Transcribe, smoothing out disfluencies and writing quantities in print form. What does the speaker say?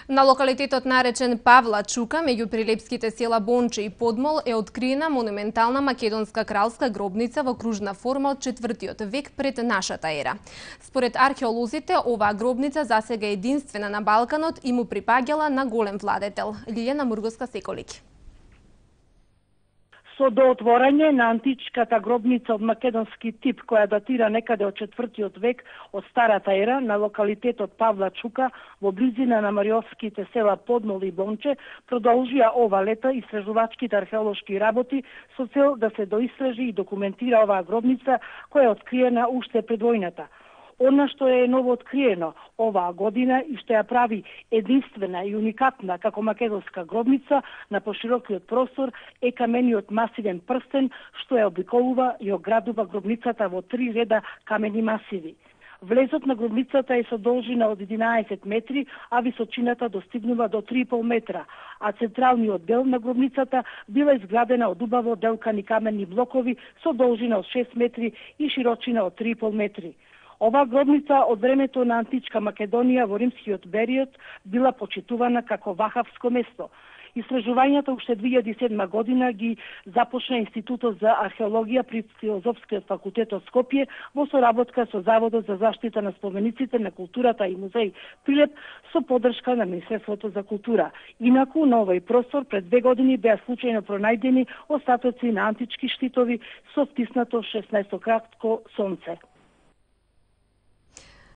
На локалитетот наречен Павла Чука, меѓу прилепските села Бонче и Подмол, е откриена монументална македонска кралска гробница во кружна форма од 4 век пред нашата ера. Според археолозите, оваа гробница засега е единствена на Балканот и му припаѓала на голем владетел. Лиljana Murgoska-Секолики. Со доотворање на античката гробница од македонски тип, која датира некаде од 4 век од старата ера на локалитетот Павла Чука во близина на мариовските села Подмол и Бонче, продолжија ова лето истражувачките археолошки работи со цел да се доистражи и документира оваа гробница која е откриена уште пред војната. Она што е ново откриено оваа година и што ја прави единствена и уникатна како македонска гробница на поширокиот простор е камениот масивен прстен што ја обиколува и оградува гробницата во 3 реда камени масиви. Влезот на гробницата е со должина од 11 метри, а височината достигнува до 3,5 метра, а централниот дел на гробницата била изградена од убаво делкани каменни блокови со должина од 6 метри и широчина од 3,5 метри. Оваа гробница од времето на античка Македонија во римскиот период била почитувана како вахавско место. Истражувањата уште 2007 година ги започна Институтот за археологија при Филозофскиот факултет од Скопје во соработка со Заводот за заштита на спомениците на културата и музеј Прилеп со поддршка на Министерството за култура. Инаку на овој простор пред 2 години беа случајно пронајдени остатоци на антички штитови со втиснато 16-кратко сонце.